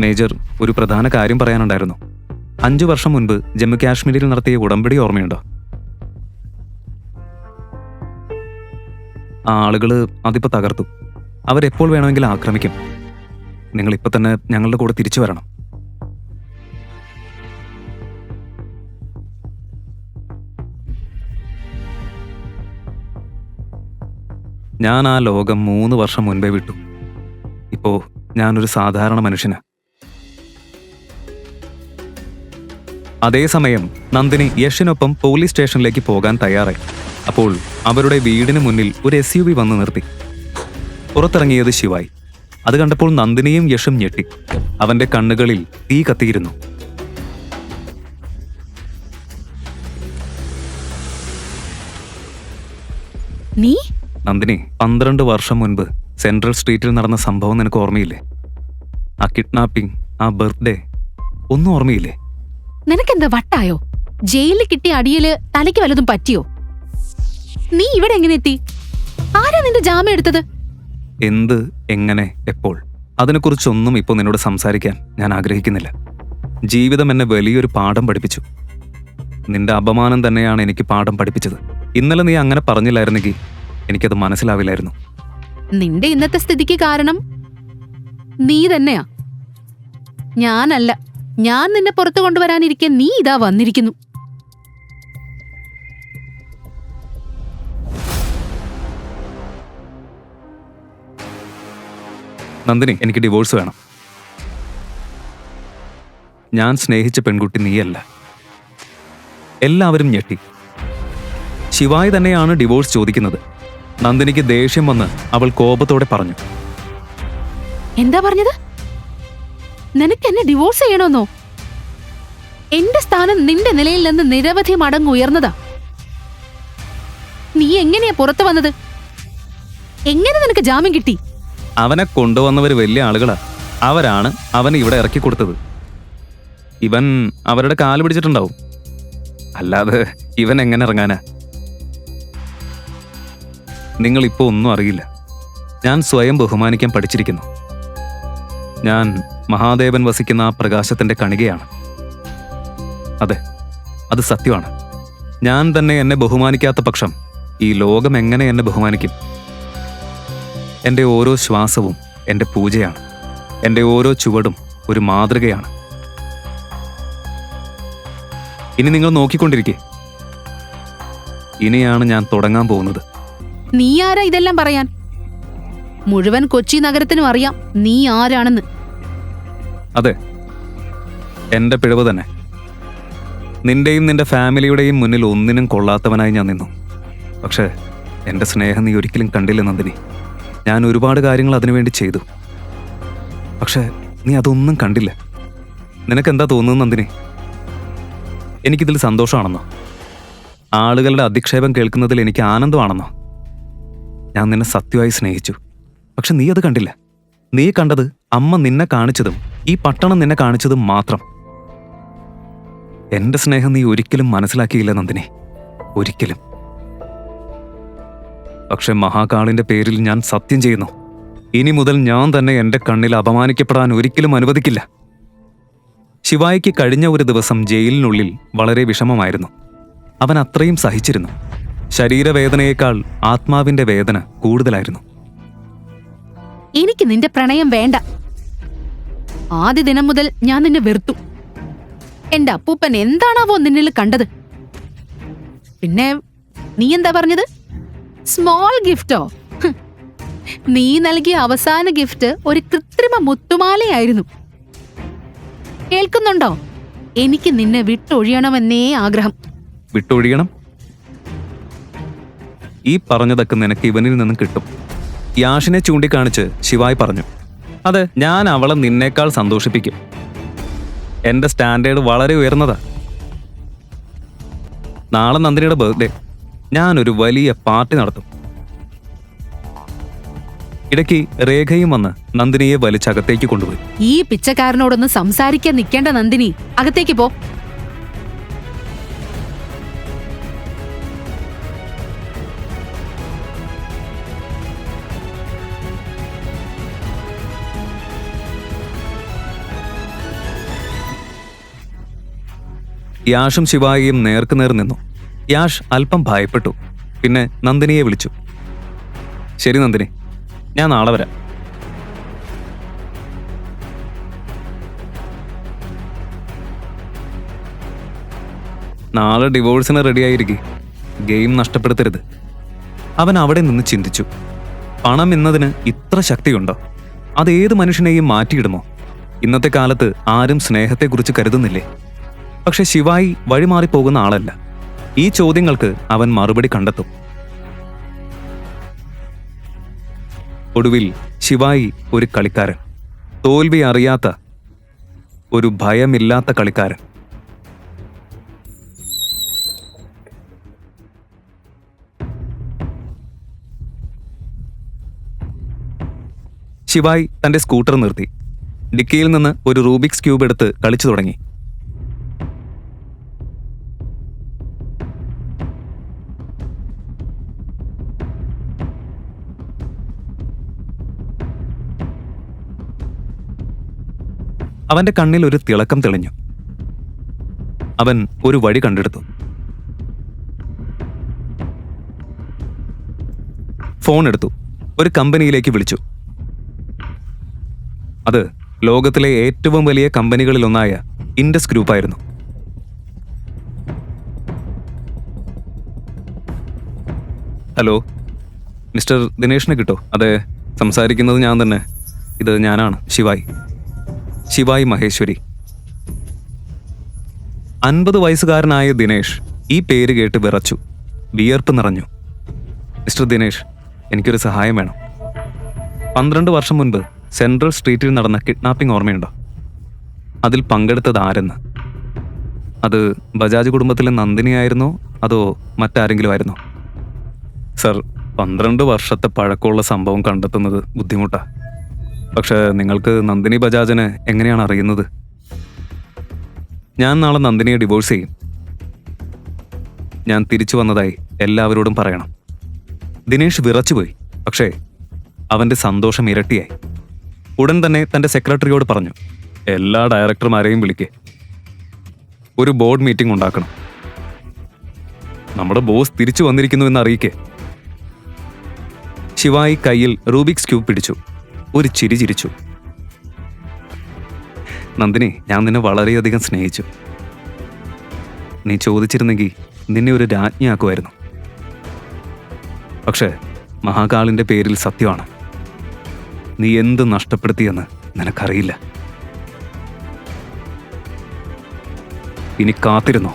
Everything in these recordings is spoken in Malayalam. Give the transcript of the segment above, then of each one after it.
മേജർ, ഒരു പ്രധാന കാര്യം പറയാനുണ്ടായിരുന്നു. 5 വർഷം മുൻപ് ജമ്മു കാശ്മീരിൽ നടത്തിയ ഉടമ്പടി ഓർമ്മയുണ്ടോ? ആ ആളുകള് അതിപ്പോ തകർത്തു. അവരെപ്പോൾ വേണമെങ്കിലും ആക്രമിക്കും. നിങ്ങൾ ഇപ്പൊ തന്നെ ഞങ്ങളുടെ കൂടെ തിരിച്ചു വരണം. ഞാൻ ആ ലോകം 3 വർഷം മുൻപേ വിട്ടു. ഇപ്പോ ഞാനൊരു സാധാരണ മനുഷ്യന്. അതേസമയം നന്ദിനി യഷിനൊപ്പം പോലീസ് സ്റ്റേഷനിലേക്ക് പോകാൻ തയ്യാറായി. അപ്പോൾ അവരുടെ വീടിന് മുന്നിൽ ഒരു SUV വന്ന് നിർത്തി. പുറത്തിറങ്ങിയത് ശിവായി. അത് കണ്ടപ്പോൾ നന്ദിനിയും യഷും ഞെട്ടി. അവന്റെ കണ്ണുകളിൽ തീ കത്തിയിരുന്നു. നീ നന്ദിനി, 12 വർഷം മുൻപ് സെൻട്രൽ സ്ട്രീറ്റിൽ നടന്ന സംഭവം നിനക്ക് ഓർമ്മയില്ലേ? ആ കിഡ്നാപ്പിംഗ്, ആ ബർത്ത്ഡേ, ഒന്നും ഓർമ്മയില്ലേ? നിനക്കെന്താ വട്ടായോ? ജയിലിൽ കിട്ടിയ അടിയില് തലയ്ക്ക് വല്ലതും പറ്റിയോ? നീ ഇവിടെ എങ്ങനെ എത്തി? ആരാ നിന്റെ ജാമ്യം എടുത്തത്? എന്ത്, എങ്ങനെ, എപ്പോൾ? അതിനെക്കുറിച്ചൊന്നും ഇപ്പോൾ നിന്നോട് സംസാരിക്കാൻ ഞാൻ ആഗ്രഹിക്കുന്നില്ല. ജീവിതം എന്നെ വലിയൊരു പാഠം പഠിപ്പിച്ചു. നിന്റെ അപമാനം തന്നെയാണ് എനിക്ക് പാഠം പഠിപ്പിച്ചത്. ഇന്നലെ നീ അങ്ങനെ പറഞ്ഞില്ലായിരുന്നെങ്കിൽ എനിക്കത് മനസ്സിലാവില്ലായിരുന്നു. നിന്റെ ഇന്നത്തെ സ്ഥിതിക്ക് കാരണം നീ തന്നെയാ, ഞാനല്ല. ഞാൻ നിന്നെ പുറത്തു കൊണ്ടുവരാനിരിക്കെ നീ ഇതാ വന്നിരിക്കുന്നു. നന്ദിനി, എനിക്ക് ഡിവോഴ്സ് വേണം. ഞാൻ സ്നേഹിച്ച പെൺകുട്ടി നീയല്ല. എല്ലാവരും ഞെട്ടി. ശിവായി തന്നെയാണ് ഡിവോഴ്സ് ചോദിക്കുന്നത്. നന്ദിനിക്ക് ദേഷ്യം വന്ന് അവൾ കോപത്തോടെ പറഞ്ഞു. എന്താ പറഞ്ഞത്? നിനക്ക് എന്നെ ഡിവോഴ്സ് ചെയ്യണമെന്നോ? എന്റെ സ്ഥാനം നിന്റെ നിലയിൽ നിന്ന് നിരവധി മടങ്ങ് ഉയർന്നതാ. നീ എങ്ങനെയാ പുറത്തു വന്നത്? എങ്ങനെ നിനക്ക് ജാമ്യം കിട്ടി? അവനെ കൊണ്ടുവന്നവര് വലിയ ആളുകളാ. അവരാണ് അവന് ഇവിടെ ഇറക്കി കൊടുത്തത്. ഇവൻ അവരുടെ കാല് പിടിച്ചിട്ടുണ്ടാവും. അല്ലാതെ ഇവൻ എങ്ങനെ ഇറങ്ങാനാ? നിങ്ങളിപ്പോ ഒന്നും അറിയില്ല. ഞാൻ സ്വയം ബഹുമാനിക്കാൻ പഠിച്ചിരിക്കുന്നു. ഞാൻ മഹാദേവൻ വസിക്കുന്ന ആ പ്രകാശത്തിന്റെ കണികയാണ്. അതെ, അത് സത്യമാണ്. ഞാൻ തന്നെ എന്നെ ബഹുമാനിക്കാത്ത പക്ഷം ഈ ലോകം എങ്ങനെ എന്നെ ബഹുമാനിക്കും? എൻ്റെ ഓരോ ശ്വാസവും എൻ്റെ പൂജയാണ്. എൻ്റെ ഓരോ ചുവടും ഒരു മാതൃകയാണ്. ഇനി നിങ്ങൾ നോക്കിക്കൊണ്ടിരിക്കേ. ഇനിയാണ് ഞാൻ തുടങ്ങാൻ പോകുന്നത്. നീ ആരാ ഇതെല്ലാം പറയാൻ? മുഴുവൻ കൊച്ചി നഗരത്തിനും അറിയാം നീ ആരാണെന്ന്. അതെ, എൻ്റെ പിഴവ് തന്നെ. നിന്റെയും നിന്റെ ഫാമിലിയുടെയും മുന്നിൽ ഒന്നിനും കൊള്ളാത്തവനായി ഞാൻ നിന്നു. പക്ഷേ എൻ്റെ സ്നേഹം നീ ഒരിക്കലും കണ്ടില്ല നന്ദിനി. ഞാൻ ഒരുപാട് കാര്യങ്ങൾ അതിനുവേണ്ടി ചെയ്തു. പക്ഷേ നീ അതൊന്നും കണ്ടില്ല. നിനക്കെന്താ തോന്നുന്നത് നന്ദിനി? എനിക്കിതിൽ സന്തോഷമാണെന്നോ? ആളുകളുടെ അധിക്ഷേപം കേൾക്കുന്നതിൽ എനിക്ക് ആനന്ദമാണെന്നോ? ഞാൻ നിന്നെ സത്യമായി സ്നേഹിച്ചു. പക്ഷെ നീ അത് കണ്ടില്ല. നീ കണ്ടത് അമ്മ നിന്നെ കാണിച്ചതും ഈ പട്ടണം നിന്നെ കാണിച്ചതും മാത്രം. എന്റെ സ്നേഹം നീ ഒരിക്കലും മനസ്സിലാക്കിയില്ല നന്ദിനി, ഒരിക്കലും. പക്ഷെ മഹാകാളിന്റെ പേരിൽ ഞാൻ സത്യം ചെയ്യുന്നു, ഇനി മുതൽ ഞാൻ തന്നെ എന്റെ കണ്ണിൽ അപമാനിക്കപ്പെടാൻ ഒരിക്കലും അനുവദിക്കില്ല. ശിവായിക്ക് കഴിഞ്ഞ ഒരു ദിവസം ജയിലിനുള്ളിൽ വളരെ വിഷമമായിരുന്നു. അവൻ അത്രയും സഹിച്ചിരുന്നു. ശരീരവേദനയേക്കാൾ ആത്മാവിന്റെ വേദന കൂടുതലായിരുന്നു. എനിക്ക് നിന്റെ പ്രണയം വേണ്ട. ആദ്യ ദിനം മുതൽ ഞാൻ നിന്നെ വെറുത്തു. എന്റെ അപ്പൂപ്പൻ എന്താണാവോ നിന്നിൽ കണ്ടത്? പിന്നെ നീ എന്താ പറഞ്ഞത്? സ്മോൾ ഗിഫ്റ്റോ? നീ നൽകിയ അവസാന ഗിഫ്റ്റ് ഒരു കൃത്രിമ മുത്തുമാലയായിരുന്നു. കേൾക്കുന്നുണ്ടോ? എനിക്ക് നിന്നെ വിട്ടൊഴിയണമെന്നേ ആഗ്രഹം. വിട്ടൊഴിയണം? ഈ പറഞ്ഞതൊക്കെ നിനക്ക് ഇവനിൽ നിന്നും കിട്ടും. യാഷിനെ ചൂണ്ടിക്കാണിച്ച് ശിവായി പറഞ്ഞു. അതെ, ഞാൻ അവളെ നിന്നേക്കാൾ സന്തോഷിപ്പിക്കും. എന്റെ സ്റ്റാൻഡേർഡ് വളരെ ഉയർന്നതാ. നാളെ നന്ദിനിയുടെ ബർത്ത്ഡേ. ഞാനൊരു വലിയ പാർട്ടി നടത്തും. ഇടയ്ക്ക് രേഖയും വന്ന് നന്ദിനിയെ വലിച്ചകത്തേക്ക് കൊണ്ടുപോയി. ഈ പിച്ചക്കാരനോടൊന്ന് സംസാരിക്കാൻ നിൽക്കേണ്ട നന്ദിനി, അകത്തേക്ക് പോ. യാഷും ശിവായിയും നേർക്കുനേർ നിന്നു. യാഷ് അല്പം ഭയപ്പെട്ടു. പിന്നെ നന്ദിനിയെ വിളിച്ചു. ശരി നന്ദിനി, ഞാൻ നാളെ വരാം. നാളെ ഡിവോഴ്സിന് റെഡിയായിരിക്കും. ഗെയിം നഷ്ടപ്പെടുത്തരുത്. അവൻ അവിടെ നിന്ന് ചിന്തിച്ചു. പണം എന്നതിന് ഇത്ര ശക്തിയുണ്ടോ? അത് ഏത് മനുഷ്യനെയും മാറ്റിയിടുമോ? ഇന്നത്തെ കാലത്ത് ആരും സ്നേഹത്തെക്കുറിച്ച് കരുതുന്നില്ലേ? പക്ഷെ ശിവായി വഴിമാറിപ്പോകുന്ന ആളല്ല. ഈ ചോദ്യങ്ങൾക്ക് അവൻ മറുപടി കണ്ടെത്തും. ഒടുവിൽ ശിവായി ഒരു കളിക്കാരൻ, തോൽവി അറിയാത്ത, ഒരു ഭയമില്ലാത്ത കളിക്കാരൻ. ശിവായി തന്റെ സ്കൂട്ടർ നിർത്തി. ഡിക്കിയിൽ നിന്ന് ഒരു റൂബിക്സ് ക്യൂബ് എടുത്ത് കളിച്ചു തുടങ്ങി. അവന്റെ കണ്ണിൽ ഒരു തിളക്കം തെളിഞ്ഞു. അവൻ ഒരു വഴി കണ്ടെടുത്തു. ഫോൺ എടുത്തു. ഒരു കമ്പനിയിലേക്ക് വിളിച്ചു. അത് ലോകത്തിലെ ഏറ്റവും വലിയ കമ്പനികളിലൊന്നായ ഇൻഡസ് ഗ്രൂപ്പായിരുന്നു. ഹലോ, മിസ്റ്റർ ദിനേഷിനെ കിട്ടോ? അതെ, സംസാരിക്കുന്നത് ഞാൻ തന്നെ. ഇത് ഞാനാണ്, ശിവായി മഹേശ്വരി. 50 വയസ്സുകാരനായ ദിനേഷ് ഈ പേര് കേട്ട് വിറച്ചു. വിയർപ്പ് നിറഞ്ഞു. മിസ്റ്റർ ദിനേഷ്, എനിക്കൊരു സഹായം വേണം. 12 വർഷം മുൻപ് സെൻട്രൽ സ്ട്രീറ്റിൽ നടന്ന കിഡ്നാപ്പിംഗ് ഓർമ്മയുണ്ടോ? അതിൽ പങ്കെടുത്തത് ആരെന്ന്? അത് ബജാജ് കുടുംബത്തിലെ നന്ദിനിയായിരുന്നോ അതോ മറ്റാരെങ്കിലും ആയിരുന്നോ? സർ, 12 വർഷത്തെ പഴക്കമുള്ള സംഭവം കണ്ടെത്തുന്നത് ബുദ്ധിമുട്ടാണ്. പക്ഷേ നിങ്ങൾക്ക് നന്ദിനി ബജാജിനെ എങ്ങനെയാണ് അറിയുന്നത്? ഞാൻ നാളെ നന്ദിനിയെ ഡിവോഴ്സ് ചെയ്യും. ഞാൻ തിരിച്ചു വന്നതായി എല്ലാവരോടും പറയണം. ദിനേഷ് വിറച്ചുപോയി. പക്ഷേ അവൻ്റെ സന്തോഷം ഇരട്ടിയായി. ഉടൻ തന്നെ തൻ്റെ സെക്രട്ടറിയോട് പറഞ്ഞു, എല്ലാ ഡയറക്ടർമാരെയും വിളിക്കേ. ഒരു ബോർഡ് മീറ്റിംഗ് ഉണ്ടാക്കണം. നമ്മുടെ ബോസ് തിരിച്ചു വന്നിരിക്കുന്നു എന്ന് അറിയിക്കേ. ശിവായി കയ്യിൽ റൂബിക്സ് ക്യൂബ് പിടിച്ചു. ഒരു ചിരി ചിരിച്ചു. നന്ദിനി, ഞാൻ നിന്നെ വളരെയധികം സ്നേഹിച്ചു. നീ ചോദിച്ചിരുന്നെങ്കിൽ നിന്നെ ഒരു രാജ്ഞിയാക്കുമായിരുന്നു. പക്ഷേ മഹാകാളിന്റെ പേരിൽ സത്യമാണ്, നീ എന്ത് നഷ്ടപ്പെടുത്തിയെന്ന് നിനക്കറിയില്ല. ഇനി കാത്തിരുന്നോ,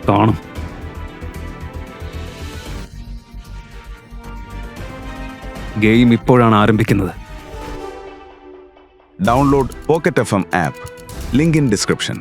കാണും. ഗെയിം ഇപ്പോഴാണ് ആരംഭിക്കുന്നത്. Download Pocket FM app. Link in description.